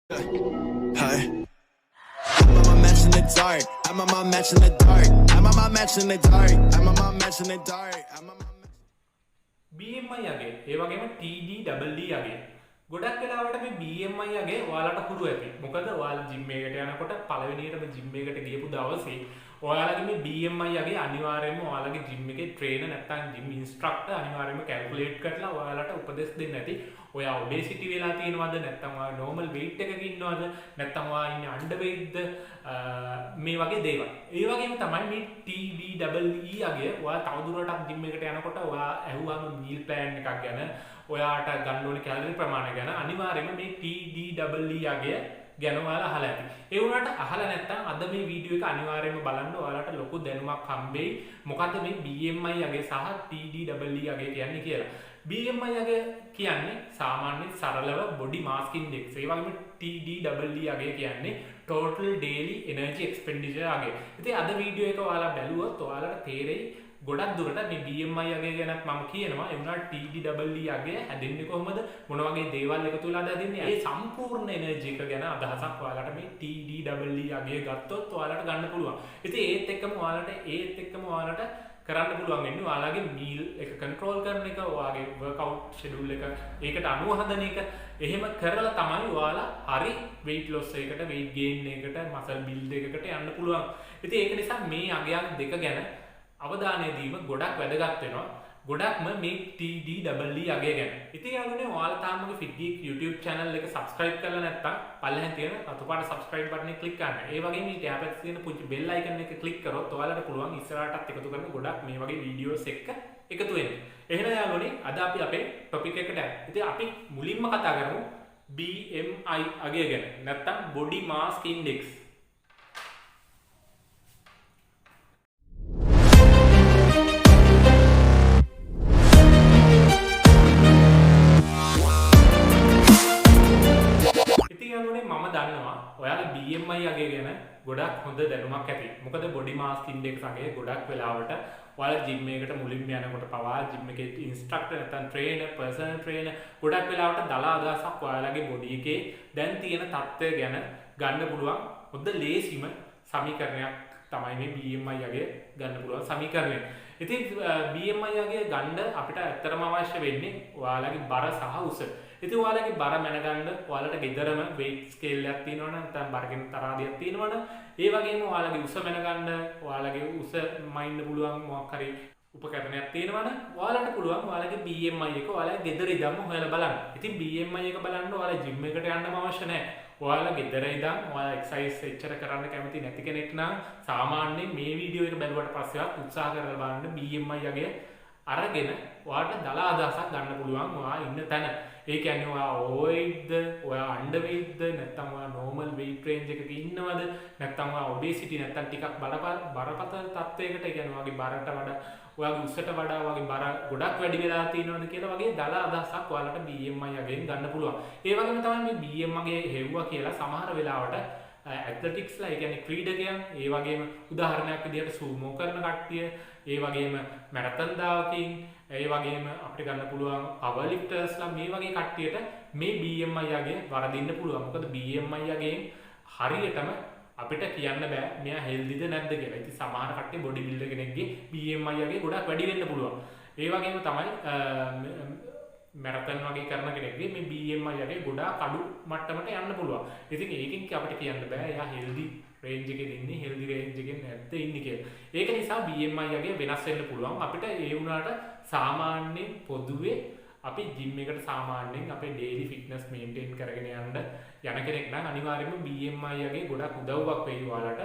Hi. I'm on my match in the dark. I'm on my match in the dark. I'm on my match in the dark. I'm on my match in the dark. I'm on my BMI යගේ ඒ වගේම TDEE යගේ ගොඩක් වෙලාවට මේ BMI යගේ ඔයාලට හුරු ඇති. මොකද ඔයාලා gym එකකට යනකොට පළවෙනියටම ජිම් එකට ගියපු දවසේ ඔයාලගේ මේ BMI යගේ අනිවාර්යයෙන්ම ඔයාලගේ ජිම් එකේ ට්‍රේනර් නැත්නම් ජිම් ඉන්ස්ට්‍රක්ටර් අනිවාර්යයෙන්ම කැල්කියුලේට් කරලා ඔයාලට උපදෙස් දෙන්න ඇති. ඔයා ඔබේසිටි වෙලා තියෙනවද නැත්නම් ඔයා නෝමල් weight එකක ඉන්නවද නැත්නම් ඔයා ඉන්නේ අන්ඩර් weight ද මේ වගේ දේවල්. ඒ වගේම තමයි මේ TDEE යගේ ඔයා තවදුරටත් ජිම් එකට යනකොට ඔයා ඇහුවාම මීල් ප්ලෑන් එකක් ගැන ඔයාට ගන්න ඕනේ කැලරි ප්‍රමාණය ගැන අනිවාර්යයෙන්ම මේ TDEE යගේ ගැන ඔයාලා අහලා ඇති. ඒ වුණාට අහලා නැත්නම් අද මේ වීඩියෝ එක අනිවාර්යයෙන්ම බලන්න ඔයාලට ලොකු දැනුමක් හම්බෙයි. මොකද්ද මේ BMI යගේ සහ TDEE යගේ කියන්නේ කියලා. BMI යගේ කියන්නේ සාමාන්‍ය සරලව body mass index. ඒ වගේම TDEE යගේ කියන්නේ total daily energy expenditure යගේ. ඉතින් අද වීඩියෝ එක ඔයාලා බැලුවොත් ඔයාලට තේරෙයි ගොඩක් දුරට මේ BMI යගේ ගැනත් මම කියනවා. ඒ වුණාට TDEE යගේ හැදෙන්නේ කොහොමද? මොන වගේ දේවල් එකතු වෙලාද හැදෙන්නේ? ඒ සම්පූර්ණ එනර්ජි එක ගැන අදහසක් ඔයාලට මේ TDEE යගේ ගත්තොත් ඔයාලට ගන්න පුළුවන්. ඉතින් ඒත් එක්කම ඔයාලට කරන්න පුළුවන් වෙන්නේ ඔයාලගේ මීල් එක කන්ට්‍රෝල් කරන එක, ඔයාගේ වර්ක්අවුට් ෂෙඩියුල් එක ඒකට අනුව හදන එක. එහෙම කරලා තමයි ඔයාලා හරි weight loss එකකට, weight gain එකකට, muscle build එකකට යන්න පුළුවන්. ඉතින් ඒක නිසා මේ අගයන් දෙක ගැන අවධානය දීම ගොඩක් වැදගත් වෙනවා. ගොඩක්ම මේ TDEE යගේ ගැන. ඉතින් යාළුවනේ ඔයාලා තාම මගේ Fitgeek YouTube channel එක subscribe කරලා නැත්නම් පල්ලෙහාන් තියෙන රතු පාට subscribe button එක click කරන්න. ඒ වගේම ඊට යහපැත්තේ තියෙන පුංචි bell icon එක click කරොත් ඔයාලට පුළුවන් ඉස්සරහටත් එකතු කරන ගොඩක් මේ වගේ videos එක්ක එකතු වෙන්න. එහෙනම් යාළුවනේ අද අපි අපේ topic එකට යමු. ඉතින් අපි මුලින්ම කතා කරමු BMI අගය ගැන. නැත්නම් body mass index. ඔයාලා BMI අගය ගැන ගොඩක් හොඳ දැනුමක් ඇති. මොකද body mass index අගය ගොඩක් වෙලාවට ඔයාලා ජිම් එකකට මුලින්ම යනකොට පවා ජිම් එකේ ඉන්ස්ට්‍රක්ටර් නැත්නම් ට්‍රේනර්, පර්සනල් ට්‍රේනර් ගොඩක් වෙලාවට දල අදහසක් ඔයාලගේ බොඩි එකේ දැන් තියෙන තත්ත්වය ගැන ගන්න පුළුවන් හොඳ ලේසිම සමීකරණයක් තමයි මේ BMI අගය ගන්න පුළුවන් සමීකරණය. ඉතින් BMI අගය ගන්න අපිට ඇත්තටම අවශ්‍ය වෙන්නේ ඔයාලගේ බර සහ උස. ඉතින් ඔයාලගේ බර මැනගන්න ඔයාලට ගෙදරම weight scale එකක් තියෙනවනම් නැත්නම් බරගෙන තරාදියක් තියෙනවනම් ඒ වගේම ඔයාලගේ උස මැනගන්න ඔයාලගේ උස මයින්න පුළුවන් මොකක් හරි උපකරණයක් තියෙනවනම් ඔයාලට පුළුවන් ඔයාලගේ BMI එක ඔයාලගේ ගෙදර ඉඳන්ම හොයලා බලන්න. ඉතින් BMI එක බලන්න ඔයාලා ජිම් එකට යන්නම අවශ්‍ය නැහැ. ඔයාලා ගෙදර ඉඳන් ඔයාලා එක්සර්සයිස් එච්චර කරන්න කැමති නැති කෙනෙක් නම් සාමාන්‍යයෙන් මේ වීඩියෝ එක බැලුවට පස්සෙවත් උත්සාහ කරලා බලන්න BMI යගේ අරගෙන ඔයාලට දල අදහසක් ගන්න පුළුවන් ඔයා ඉන්න තැන. ඒ කියන්නේ ඔයා overweightද, ඔයා underweightද, නැත්නම් ඔයා normal weight range එකක ඉන්නවද, නැත්නම් ඔයා obesity නැත්නම් ටිකක් බරපතල තත්වයකට, ඒ කියන්නේ ඔයාගේ බරට වඩා, ඔයාගේ උසට වඩා ඔයාගේ බර ගොඩක් වැඩි වෙලා තියෙනවද කියලා වගේ දල අදහසක් ඔයාලට BMI යගෙන් ගන්න පුළුවන්. ඒ වගේම තමයි මේ BMI හෙව්වා කියලා සමහර වෙලාවට ඇත්ලටික්ස්ලා, ඒ කියන්නේ ක්‍රීඩකයන්, ඒ වගේම උදාහරණයක් විදිහට සූමෝ කරන කට්ටිය, ඒ වගේම මැරතන් දාවකින්, ඒ වගේම අපිට ගන්න පුළුවන් පවර් ලිෆ්ටර්ස්ලා, මේ වගේ කට්ටියට මේ BMI යගේ වරදින්න පුළුවන්. මොකද BMI යගෙන් හරියටම අපිට කියන්න බෑ මෙයා හෙල්දිද නැද්ද කියලා. ඉතින් සමහර කට්ටිය බොඩි බිල්ඩර් කෙනෙක්ගේ BMI යගේ ගොඩක් වැඩි වෙන්න පුළුවන්. ඒ වගේම තමයි මැරතන් වගේ කරන කෙනෙක්ගේ මේ BMI යගේ ගොඩාක් අඩු මට්ටමට යන්න පුළුවන්. ඉතින් ඒකෙන් අපිට කියන්න බෑ එයා හෙල්දි රේන්ජ් එකේ ඉන්නේ, හෙල්දි රේන්ජ් එකේ නැද්ද ඉන්නේ කියලා. ඒක නිසා BMI යගේ වෙනස් වෙන්න පුළුවන්. අපිට ඒ වුණාට සාමාන්‍යයෙන් පොදුවේ අපි ජිම් එකට සාමාන්‍යයෙන් අපේ ඩේලි ෆිට්නස් මේන්ටේන් කරගෙන යන්න යන කෙනෙක් නම් අනිවාර්යයෙන්ම BMI යගේ ගොඩක් උදව්වක් වෙයි ඔයාලට.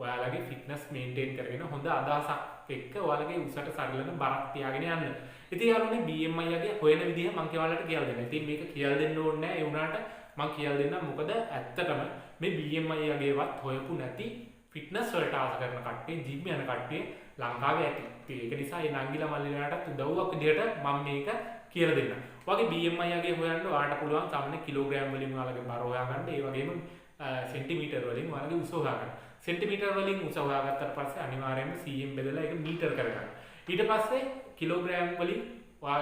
ඔයාලගේ ෆිට්නස් මේන්ටේන් කරගෙන හොඳ අදහසක් එක්ක ඔයාලගේ උසට සරිලන බරක් තියාගෙන යන්න. ඉතින් යාළුවනේ BMI යගේ හොයන විදිහ මම ඔයාලට කියලා දෙන්නම්. ඉතින් මේක කියලා දෙන්න ඕනේ නැහැ. ඒ වුණාට මම කියලා දෙන්නම්. මොකද ඇත්තටම මේ BMI යගේවත් හොයපු නැති ෆිට්නස් වලට ආස කරන කට්ටිය, ජිම් යන කට්ටිය ලංකාවේ ඇති. ඒක නිසා ඒ නංගිලා මල්ලිලාටත් උදව්වක් විදිහට මම මේක කියලා දෙන්නම්. ඔයාගේ BMI යගේ හොයන්න ඔයාලට පුළුවන් සාමාන්‍ය කිලෝග්‍රෑම් වලින් ඔයාලගේ බර හොයාගන්න. ඒ වගේම සෙන්ටිමීටර් වලින් ඔයාලගේ උස හොයාගන්න. සෙන්ටිමීටර් වලින් උස හොයාගත්තට පස්සේ අනිවාර්යයෙන්ම cm බෙදලා ඒක මීටර කරගන්න. ඊට පස්සේ කිලෝග්‍රෑම් වලින් ඔයා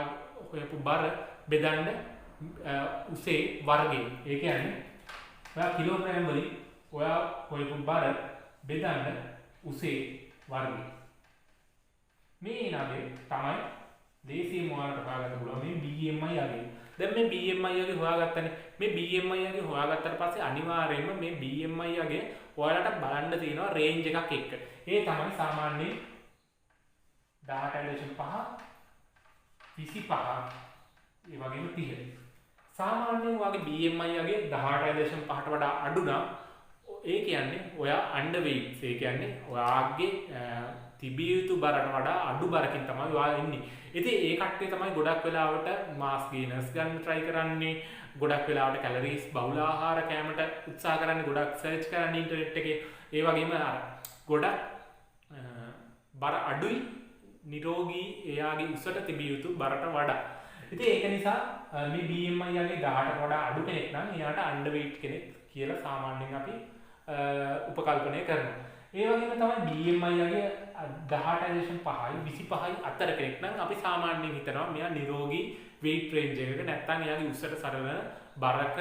හොයපු බර බෙදන්න උසේ වර්ගය. ඒ කියන්නේ ඔයා කිලෝග්‍රෑම් වලින් ඔයා හොයපු බර බෙදන්න උසේ වර්ගය. මේ නගේ තමයි දේශීය මොහාරට හොයාගන්න පුළුවන් මේ BMI අගේ. දැන් මේ BMI අගේ හොයාගත්තනේ. මේ BMI අගේ හොයාගත්තට පස්සේ අනිවාර්යයෙන්ම මේ BMI අගේ ඔයාලට බලන්න තියෙනවා රේන්ජ් එකක් එක්ක. ඒ තමයි සාමාන්‍යයෙන් 18.5 25 ඒ වගේම 30. සාමාන්‍යයෙන් ඔයාගේ BMI අගේ 18.5ට වඩා අඩු නම් ඒ කියන්නේ ඔයා අන්ඩර්වේට්. ඒ කියන්නේ ඔයාගේ තිබිය යුතු බරට වඩා අඩු බරකින් තමයි ඔයා ඉන්නේ. ඉතින් ඒ කට්ටිය තමයි ගොඩක් වෙලාවට මාස් ගේනර්ස් ගන්න try කරන්නේ. ගොඩක් වෙලාවට කැලරීස් බහුල ආහාර කෑමට උත්සාහ කරන්නේ. ගොඩක් සර්ච් කරන්නේ ඉන්ටර්නෙට් එකේ. ඒ වගේම ගොඩක් බර අඩුයි නිරෝගී එයාගේ උසට තිබිය යුතු බරට වඩා. ඉතින් ඒක නිසා මේ BMI යගේ 18ට වඩා අඩු කෙනෙක් නම් එයාට අන්ඩර්වේට් කෙනෙක් කියලා සාමාන්‍යයෙන් අපි උපකල්පනය කරනවා. ඒ වගේම තමයි BMI යගේ 18.5යි 25යි අතර කෙනෙක් නම් අපි සාමාන්‍යයෙන් හිතනවා මෙයා නිරෝගී weight range එකක නැත්නම් එයාගේ උසට සරලන බරක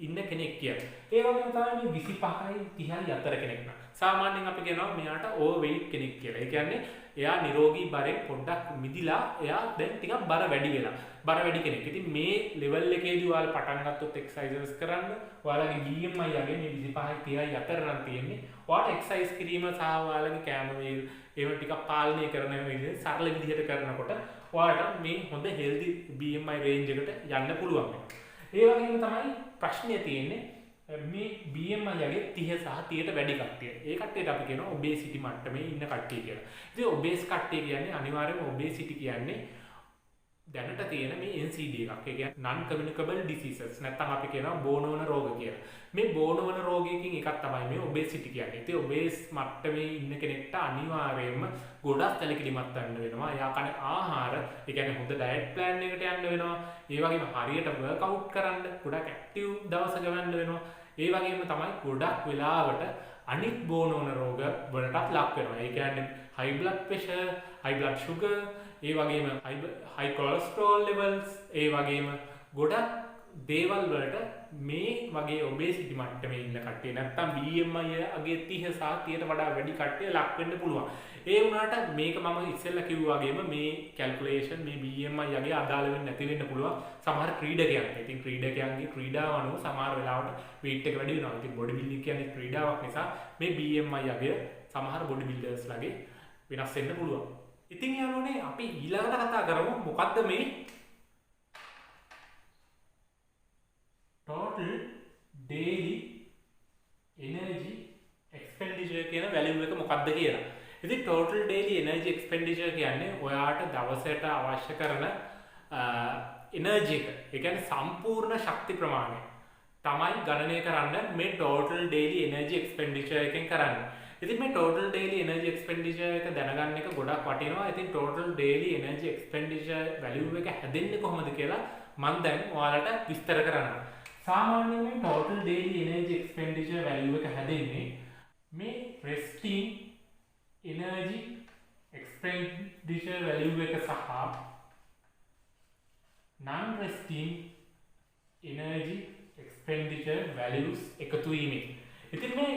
ඉන්න කෙනෙක් කියලා. ඒ වගේම තමයි මේ 25යි 30යි අතර කෙනෙක් නම් සාමාන්‍යයෙන් අපි කියනවා මෙයාට overweight කෙනෙක් කියලා. ඒ කියන්නේ එයා නිරෝගී බරෙන් පොඩ්ඩක් මිදිලා එයා දැන් ටිකක් බර වැඩි වෙලා. බර වැඩි කෙනෙක්. ඉතින් මේ ලෙවල් එකේදී ඔයාලා පටන් ගත්තොත් එක්සර්සයිසස් කරන්න ඔයාලගේ BMI යගේ මේ 25යි 30යි අතර නම් තියෙන්නේ. ඔයාලට එක්සර්සයිස් කිරීම සහ ඔයාලගේ කැම වේල් ඒව ටිකක් පාලනය කරන විදිහට සරල විදිහට කරනකොට ඔයාලට මේ හොඳ healthy BMI range එකට යන්න පුළුවන්. ඒ වගේම තමයි ප්‍රශ්නය තියෙන්නේ මේ BMI යගේ 30 සහ 30ට වැඩි කට්ටිය. ඒ කට්ටියට අපි කියනවා obesity මට්ටමේ ඉන්න කට්ටිය කියලා. ඉතින් obese කට්ටිය කියන්නේ අනිවාර්යයෙන්ම obesity කියන්නේ දැනට තියෙන මේ NCD එකක්. ඒ කියන්නේ non communicable diseases. නැත්නම් අපි කියනවා බෝනවන රෝග කියලා. මේ බෝනවන රෝගයකින් එකක් තමයි මේ obesity කියන්නේ. ඉතින් obese මට්ටමේ ඉන්න කෙනෙක්ට අනිවාර්යයෙන්ම ගොඩක් සැලකිලිමත් වෙන්න වෙනවා. එයා කන ආහාර, ඒ කියන්නේ හොඳ diet plan එකකට යන්න වෙනවා. ඒ වගේම හරියට workout කරන්න, ගොඩක් active දවස ගවන්න වෙනවා. ඒ වගේම තමයි ගොඩක් වෙලාවට අනිත් බෝනවන රෝග වලටත් ලක් වෙනවා. ඒ කියන්නේ high blood pressure, high blood sugar, ඒ වගේම high cholesterol levels, ඒ වගේම ගොඩක් දේවල් වලට මේ වගේ obesity මට්ටමේ ඉන්න කට්ටිය නැත්තම් BMI අගේ 30 සහ 30ට වඩා වැඩි කට්ටිය ලක් වෙන්න පුළුවන්. ඒ වුණාට මේක මම ඉස්සෙල්ලා කිව්වා වගේම මේ කැල්කියුලේෂන් මේ BMI අගේ අදාළ වෙන්නේ නැති වෙන්න පුළුවන් සමහර ක්‍රීඩකයන්ට. ඉතින් ක්‍රීඩකයන්ගේ ක්‍රීඩාව අනුව සමහර වෙලාවට weight එක වැඩි වෙනවා. ඉතින් බොඩි බිල්ඩින් කියන්නේ ක්‍රීඩාවක් නිසා මේ BMI අගේ සමහර බොඩි බිල්ඩර්ස්ලාගේ වෙනස් වෙන්න පුළුවන්. ඉතින් යාළුවනේ අපි ඊළඟට කතා කරමු මොකද්ද මේ total daily energy expenditure කියන value එක මොකක්ද කියලා. ඉතින් total daily energy expenditure කියන්නේ ඔයාට දවසට අවශ්‍ය කරන energy එක. ඒ කියන්නේ සම්පූර්ණ ශක්ති ප්‍රමාණය තමයි ගණනය කරන්න මේ total daily energy expenditure එකෙන් කරන්නේ. ඉතින් මේ total daily energy expenditure එක දැනගන්න එක ගොඩක් වටිනවා. ඉතින් total daily energy expenditure value එක හැදෙන්නේ කොහොමද කියලා මම දැන් ඔයාලට විස්තර කරන්නම්. සාමාන්‍යයෙන් මේ total daily energy expenditure value එක හැදෙන්නේ මේ resting energy expenditure value එක සහ non resting energy expenditure values එකතු වීමෙන්. ඉතින් මේ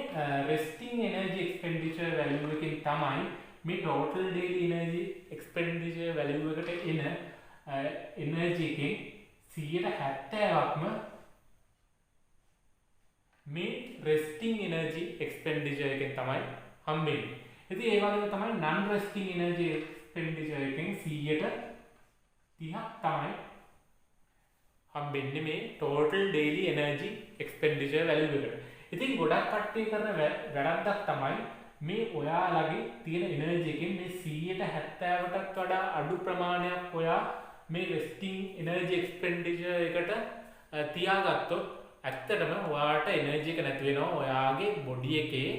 resting energy expenditure value එකෙන් තමයි මේ total daily energy expenditure value එකට එන energy එකෙන් 70%ක්ම මේ resting energy expenditure එකෙන් තමයි හම්බෙන්නේ. ඉතින් ඒ වගේම තමයි non resting energy expenditure එකෙන් 30ක් තමයි හම්බෙන්නේ මේ total daily energy expenditure value එකට. ඉතින් ගොඩක් කට්ටිය කරන වැරද්දක් තමයි මේ ඔයාලගේ තියෙන එනර්ජි එකෙන් මේ 70%ටත් වඩා අඩු ප්‍රමාණයක් ඔයා මේ resting energy expenditure එකට තියාගත්තොත් ඇත්තටම ඔයාට එනර්ජි එක නැති වෙනවා ඔයාගේ බොඩි එකේ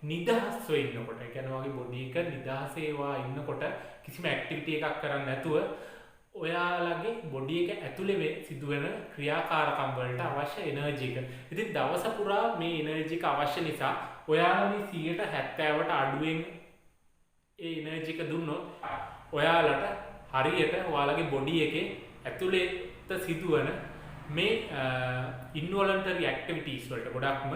නිදහස්ව ඉන්නකොට. ඒ කියන්නේ ඔයාගේ බොඩි එක නිදහසේ ඉන්නකොට කිසිම ඇක්ටිවිටි එකක් කරන්නේ නැතුව ඔයාලගේ බොඩි එක ඇතුලේ සිදුවෙන ක්‍රියාකාරකම් වලට අවශ්‍ය එනර්ජි එක. ඉතින් දවස පුරා මේ එනර්ජි එක අවශ්‍ය නිසා ඔයාලා මේ 70%ට අඩුවෙන් ඒ එනර්ජි එක දුන්නොත් ඔයාලට හරියට ඔයාලගේ බොඩි එකේ ඇතුලේ සිදුවන මේ ඉන්වොලන්ටරි ඇක්ටිවිටීස් වලට ගොඩක්ම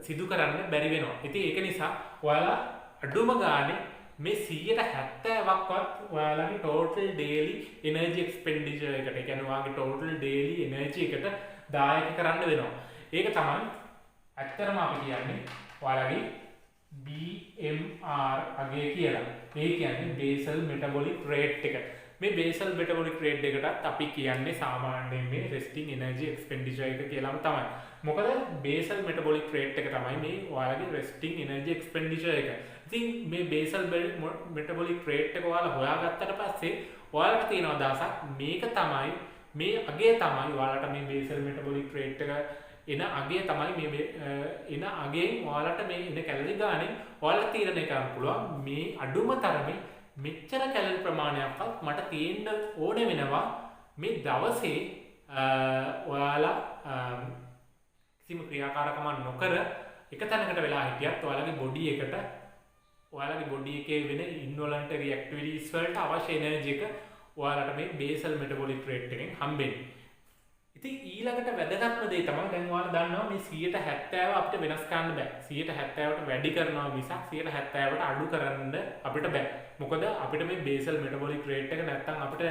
සිදු කරන්න බැරි වෙනවා. ඉතින් ඒක නිසා ඔයාලා අඩුම ගානේ මේ 70%ක්වත් ඔයාලගේ total daily energy expenditure එකට, ඒ කියන්නේ ඔයාගේ total daily energy එකට දායක කරන්න වෙනවා. ඒක තමයි ඇත්තටම අපි කියන්නේ ඔයාලගේ BMR අගය කියලා. ඒ කියන්නේ basal metabolic rate එක. මේ basal metabolic rate එකටත් අපි කියන්නේ සාමාන්‍යයෙන් මේ resting energy expenditure එක කියලාම තමයි. මොකද basal metabolic rate එක තමයි මේ ඔයාලගේ resting energy expenditure එක. ඉතින් මේ basal metabolic rate එක ඔයාලා හොයාගත්තට පස්සේ ඔයාලට තියෙන අදහසක් මේක තමයි මේ අගය තමයි ඔයාලට මේ basal metabolic rate එක එන අගය තමයි මේ එන අගයෙන් ඔයාලට මේ එන කැලරි ගානේ ඔයාලට තීරණය කරන්න පුළුවන් මේ අඩුම තරමේ මෙච්චර කැලරි ප්‍රමාණයක්වත් මට තියෙන්න ඕන වෙනවා මේ දවසේ ඔයාලා කිසිම ක්‍රියාකාරකමක් නොකර එක තැනකට වෙලා හිටියත් ඔයාලගේ බොඩි එකට ඔයාලගේ බොඩි එකේ වෙන ඉන්වොලන්ටරි ඇක්ටිවිටීස් වලට අවශ්‍ය එනර්ජි එක ඔයාලට මේ basal metabolic rate එකෙන් හම්බෙන්නේ. ඉතින් ඊළඟට වැදගත්ම දේ තමයි දැන් ඔයාලා දන්නවා මේ 70% අපිට වෙනස් කරන්න බෑ. 70%ට වැඩි කරනවා මිසක් 70%ට අඩු කරන්න අපිට බෑ. මොකද අපිට මේ basal metabolic rate එක නැත්තම් අපිට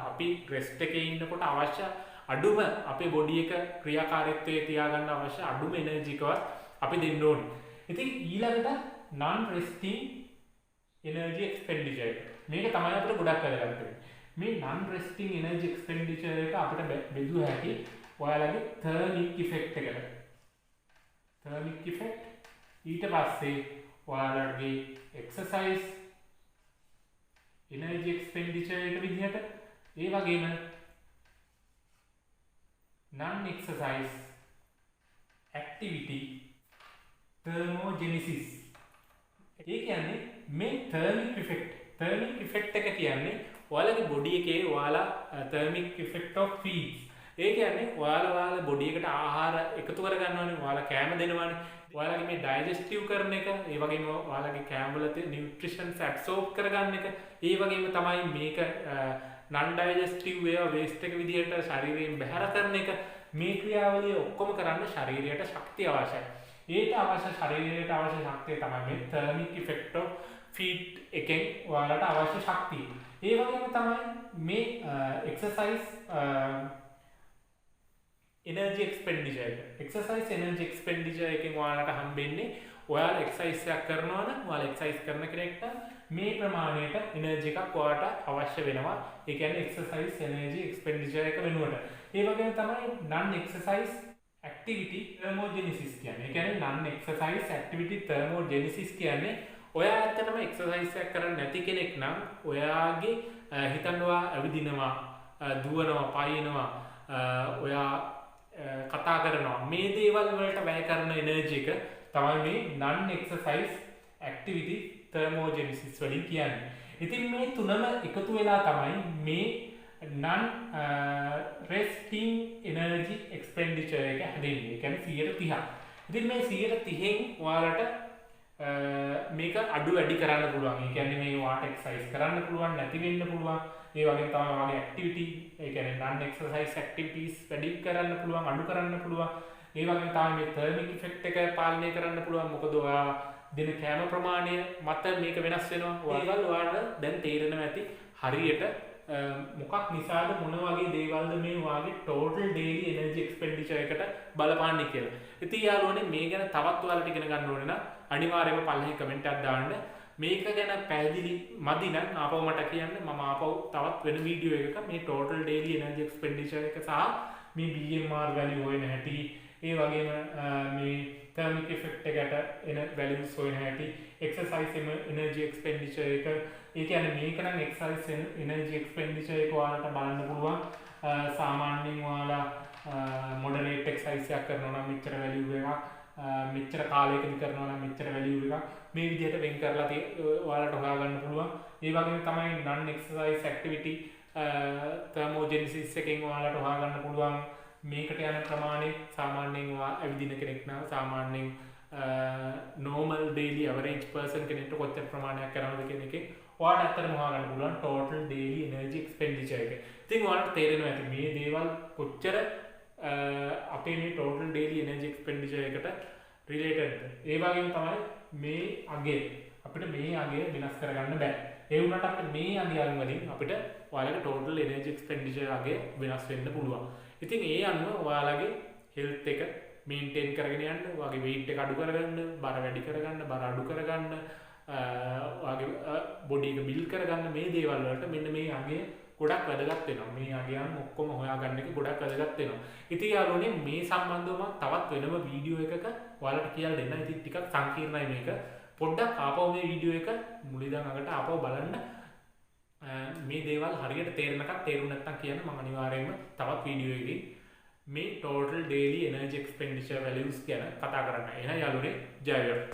අපි rest එකේ ඉන්නකොට අවශ්‍ය අඩුම අපේ බොඩි එක ක්‍රියාකාරීත්වයේ තියාගන්න අවශ්‍ය අඩුම එනර්ජි එකවත් අපි දෙන්න ඕනේ. ඉතින් ඊළඟට non resting energy expenditure මේක තමයි අපිට ගොඩක් වැදගත් වෙන්නේ. මේ non resting energy expenditure එක අපිට බෙදුව හැකි ඔයාලගේ thermic effect එකට. thermic effect ඊට පස්සේ ඔයාලගේ exercise energy expenditure එක විදිහට ඒ වගේම non exercise activity thermogenesis. ඒ කියන්නේ මේ thermic effect එක කියන්නේ ඔයාලගේ බොඩි එකේ ඔයාලා thermic effect of feeds. ඒ කියන්නේ ඔයාලා බොඩි එකට ආහාර එකතු කර ගන්නවානේ, ඔයාලා කෑම දෙනවානේ. ඔයාලගේ මේ digestive කරන එක, ඒ වගේම ඔයාලගේ කෑම වල තියෙන nutritions absorb කරගන්න එක, ඒ වගේම තමයි මේක non digestive ඒවා waste එක විදිහට ශරීරයෙන් බැහැර කරන එක. මේ ක්‍රියාවලිය ඔක්කොම කරන්න ශරීරයට ශක්තිය අවශ්‍යයි. ඒට අවශ්‍ය ශරීරයට අවශ්‍ය ශක්තිය තමයි මේ thermic effect of feed එකෙන් ඔයාලට අවශ්‍ය ශක්තිය. ඒ වගේම තමයි මේ exercise energy expenditure එක. exercise energy expenditure එකෙන් ඔයාලට හම්බෙන්නේ ඔයාලා exercise එකක් කරනවා නම් ඔයාලා exercise කරන කෙනෙක්ට මේ ප්‍රමාණයට energy එකක් ඔයාලට අවශ්‍ය වෙනවා. ඒ කියන්නේ exercise energy expenditure එක වෙනුවට. ඒ වගේම තමයි non exercise activity thermogenesis කියන්නේ. ඒ කියන්නේ non exercise activity thermogenesis කියන්නේ ඔයා ඇත්තටම එක්සර්සයිස් එකක් කරන්නේ නැති කෙනෙක් නම් ඔයාගේ හිතනවා ඇවිදිනවා, දුවනවා, පයින්නවා, ඔයා කතා කරනවා, මේ දේවල් වලට වැය කරන එනර්ජි එක තමයි මේ non exercise activity thermogenesis වලින් කියන්නේ. ඉතින් මේ තුනම එකතු වෙලා තමයි මේ non resting energy expenditure එක හැදෙන්නේ. ඒ කියන්නේ 130. ඉතින් මේ 130න් ඔයාලට මේක අඩු වැඩි කරන්න පුළුවන්. ඒ කියන්නේ මේ වාට එක්සර්සයිස් කරන්න පුළුවන්, නැති වෙන්න පුළුවන්. ඒ වගේම තමයි ඔයාගේ ඇක්ටිවිටි, ඒ කියන්නේ non exercise activities වැඩි කරන්න පුළුවන්, අඩු කරන්න පුළුවන්. ඒ වගේම තමයි මේ thermic effect එක පාලනය කරන්න පුළුවන්. මොකද ඔයා දින කෑම ප්‍රමාණය මත මේක වෙනස් වෙනවා. ඒවල් ඔයාලට දැන් තේරෙනවා ඇති හරියට මොකක් නිසාද මොන වගේ දේවල්ද මේ වාගේ total daily energy expenditure එකට බලපාන්නේ කියලා. ඉතින් යාළුවනේ මේ ගැන තවත් ඔයාලට ඉගෙන ගන්න ඕනේ නම් අනිවාර්යයෙන්ම පල්ලෙහි කමෙන්ට් එකක් දාන්න. මේක ගැන පැහැදිලි මදි නම් ආපහු මට කියන්න, මම ආපහු තවත් වෙන වීඩියෝ එකක මේ total daily energy expenditure එක සහ මේ BMR value හොයන හැටි, ඒ වගේම මේ thermic effect එකට එන values හොයන හැටි, exercise energy expenditure එක, ඒ කියන්නේ මේක නම් exercise energy expenditure එක ඔයාලට බලන්න පුළුවන්. සාමාන්‍යයෙන් ඔයාලා moderate exercise එකක් කරනවා නම් මෙච්චර value එකක්, මෙච්චර කාලයකදී කරනවා නම් මෙච්චර value එකක්, මේ විදිහට වෙන් කරලා ඔයාලට හොයාගන්න පුළුවන්. ඒ වගේම තමයි non exercise activity thermogenesis එකෙන් ඔයාලට හොයාගන්න පුළුවන් මේකට යන ප්‍රමාණය. සාමාන්‍යයෙන් ඔයා ඇවිදින කෙනෙක් නම් සාමාන්‍යයෙන් normal daily average person කෙනෙක්ට කොච්චර ප්‍රමාණයක් කරනවද කියන එකේ ඔයාලට ඇත්තටම හොයාගන්න පුළුවන් total daily energy expenditure එක. ඉතින් ඔයාලට තේරෙනවා ඇති මේ දේවල් කොච්චර අපේ මේ total daily energy expenditure එකට related ද. ඒ වගේම තමයි මේ අගය අපිට මේ අගය වෙනස් කරගන්න බෑ. ඒ වුණාට අපිට මේ අගයන් වලින් අපිට ඔයාලගේ total energy expenditure අගය වෙනස් වෙන්න පුළුවන්. ඉතින් ඒ අනුව ඔයාලගේ health එක maintain කරගෙන යන්න, ඔයාගේ weight එක අඩු කරගන්න, බර වැඩි කරගන්න, බර අඩු කරගන්න, ඔයාගේ body එක build කරගන්න මේ දේවල් වලට මෙන්න මේ අගය ගොඩක් වැදගත් වෙනවා. මේ අගයන් ඔක්කොම හොයාගන්න එක ගොඩක් වැදගත් වෙනවා. ඉතින් යාළුවනේ මේ සම්බන්ධව මම තවත් වෙනම වීඩියෝ එකක ඔයාලට කියලා දෙන්න. ඉතින් ටිකක් සංකීර්ණයි මේක. පොඩ්ඩක් ආපහු මේ වීඩියෝ එක මුලින්දන් අගට ආපහු බලන්න. මේ දේවල් හරියට තේරෙනකම් තේරුම් නැත්නම් කියන්න මම අනිවාර්යයෙන්ම තවත් වීඩියෝ එකකින් මේ total daily energy expenditure values ගැන කතා කරන්න. එහෙනම් යාළුවනේ ජය වේවා.